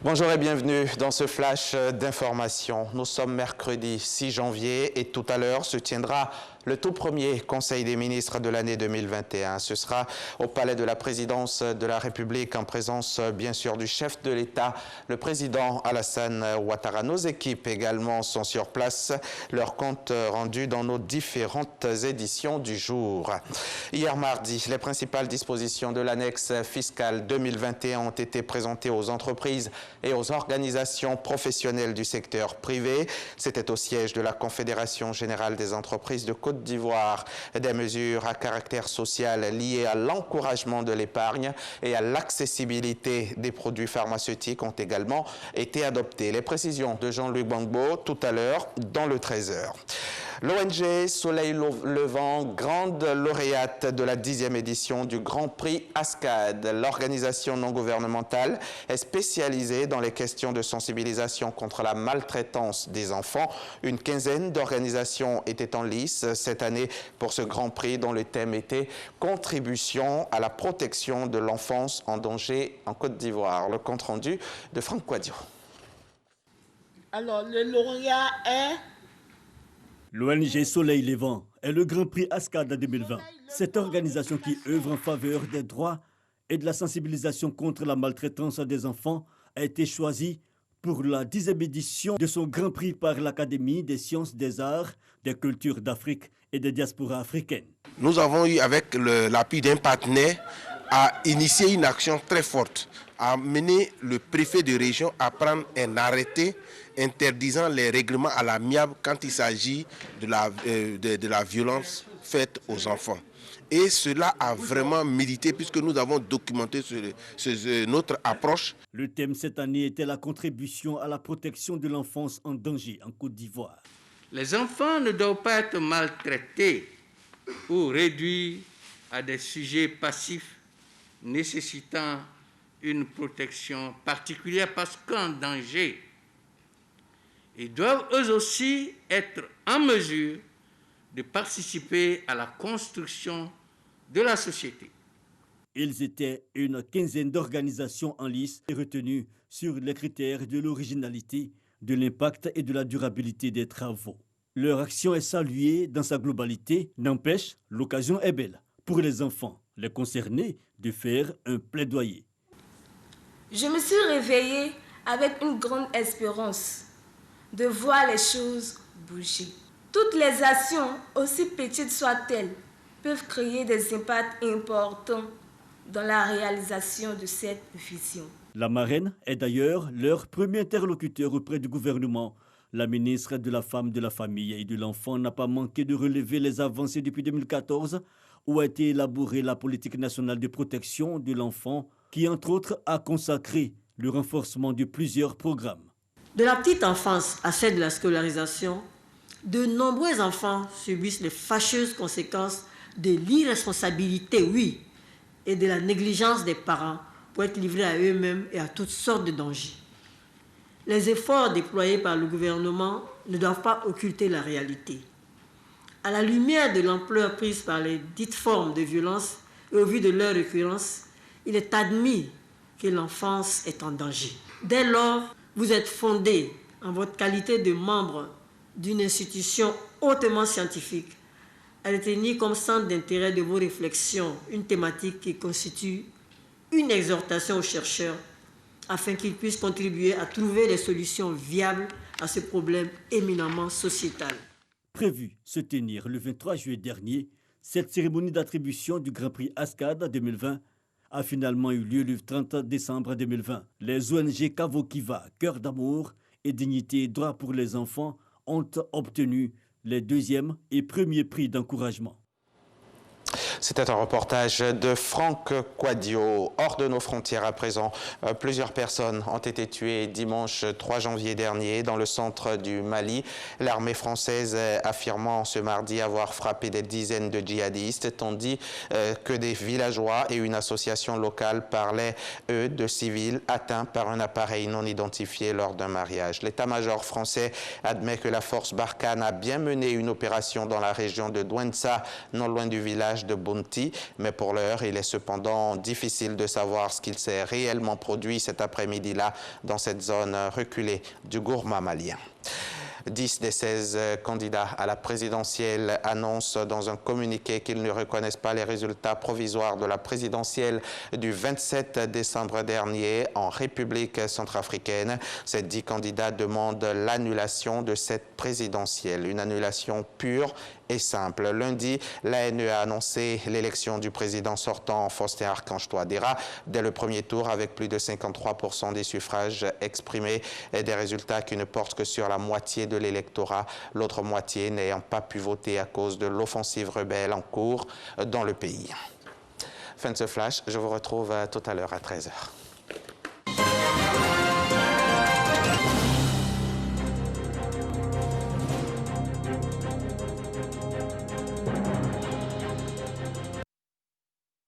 Bonjour et bienvenue dans ce flash d'information. Nous sommes mercredi 6 janvier et tout à l'heure se tiendra le tout premier Conseil des ministres de l'année 2021. Ce sera au Palais de la Présidence de la République en présence bien sûr du chef de l'État, le président Alassane Ouattara. Nos équipes également sont sur place, leur compte rendu dans nos différentes éditions du jour. Hier mardi, les principales dispositions de l'annexe fiscale 2021 ont été présentées aux entreprises et aux organisations professionnelles du secteur privé. C'était au siège de la Confédération générale des entreprises de Côte d'Ivoire. Des mesures à caractère social liées à l'encouragement de l'épargne et à l'accessibilité des produits pharmaceutiques ont également été adoptées. Les précisions de Jean-Luc Gbangbo tout à l'heure dans le 13h. L'ONG Soleil Levant, grande lauréate de la 10e édition du Grand Prix ASCAD. L'organisation non gouvernementale est spécialisée dans les questions de sensibilisation contre la maltraitance des enfants. Une quinzaine d'organisations étaient en lice cette année pour ce Grand Prix dont le thème était « Contribution à la protection de l'enfance en danger en Côte d'Ivoire ». Le compte-rendu de Franck Quadio. Alors, le lauréat est... L'ONG Soleil Levant est le Grand Prix ASCAD 2020. Cette organisation qui œuvre en faveur des droits et de la sensibilisation contre la maltraitance des enfants a été choisie pour la 10e édition de son Grand Prix par l'Académie des sciences, des arts, des cultures d'Afrique et des diasporas africaines. Nous avons eu, avec l'appui d'un partenaire, à initier une action très forte, à mener le préfet de région à prendre un arrêté interdisant les règlements à l'amiable quand il s'agit de la violence faite aux enfants. Et cela a vraiment milité puisque nous avons documenté notre approche. Le thème cette année était la contribution à la protection de l'enfance en danger en Côte d'Ivoire. Les enfants ne doivent pas être maltraités ou réduits à des sujets passifs nécessitant une protection particulière parce qu'en danger, ils doivent eux aussi être en mesure de participer à la construction de la société. Ils étaient une quinzaine d'organisations en lice et retenues sur les critères de l'originalité, de l'impact et de la durabilité des travaux. Leur action est saluée dans sa globalité. N'empêche, l'occasion est belle pour les enfants, les concernés, de faire un plaidoyer. Je me suis réveillée avec une grande espérance de voir les choses bouger. Toutes les actions, aussi petites soient-elles, peuvent créer des impacts importants dans la réalisation de cette vision. La marraine est d'ailleurs leur premier interlocuteur auprès du gouvernement. La ministre de la Femme, de la Famille et de l'Enfant n'a pas manqué de relever les avancées depuis 2014 où a été élaborée la politique nationale de protection de l'enfant qui, entre autres, a consacré le renforcement de plusieurs programmes. De la petite enfance à celle de la scolarisation, de nombreux enfants subissent les fâcheuses conséquences de l'irresponsabilité, oui, et de la négligence des parents pour être livrés à eux-mêmes et à toutes sortes de dangers. Les efforts déployés par le gouvernement ne doivent pas occulter la réalité. À la lumière de l'ampleur prise par les dites formes de violence et au vu de leur récurrence, il est admis que l'enfance est en danger. Dès lors, vous êtes fondé en votre qualité de membre d'une institution hautement scientifique à retenir comme centre d'intérêt de vos réflexions une thématique qui constitue une exhortation aux chercheurs afin qu'ils puissent contribuer à trouver des solutions viables à ce problème éminemment sociétal. Prévu se tenir le 23 juillet dernier, cette cérémonie d'attribution du Grand Prix ASCAD 2020 a finalement eu lieu le 30 décembre 2020. Les ONG Kavokiva, Cœur d'amour et Dignité et Droits pour les enfants ont obtenu les 2e et 1er prix d'encouragement. C'était un reportage de Franck Quadio. Hors de nos frontières à présent, plusieurs personnes ont été tuées dimanche 3 janvier dernier dans le centre du Mali. L'armée française affirmant ce mardi avoir frappé des dizaines de djihadistes, tandis que des villageois et une association locale parlaient, eux, de civils atteints par un appareil non identifié lors d'un mariage. L'état-major français admet que la force Barkhane a bien mené une opération dans la région de Douentza, non loin du village de Bounty, mais pour l'heure, il est cependant difficile de savoir ce qu'il s'est réellement produit cet après-midi-là dans cette zone reculée du Gourma malien. 10 des 16 candidats à la présidentielle annoncent dans un communiqué qu'ils ne reconnaissent pas les résultats provisoires de la présidentielle du 27 décembre dernier en République centrafricaine. Ces 10 candidats demandent l'annulation de cette présidentielle, une annulation pure et simple. Lundi, l'ANE a annoncé l'élection du président sortant Faustin Archange Touadéra dès le premier tour avec plus de 53% des suffrages exprimés et des résultats qui ne portent que sur la moitié de l'électorat, l'autre moitié n'ayant pas pu voter à cause de l'offensive rebelle en cours dans le pays. Fin de ce flash, je vous retrouve tout à l'heure à 13h.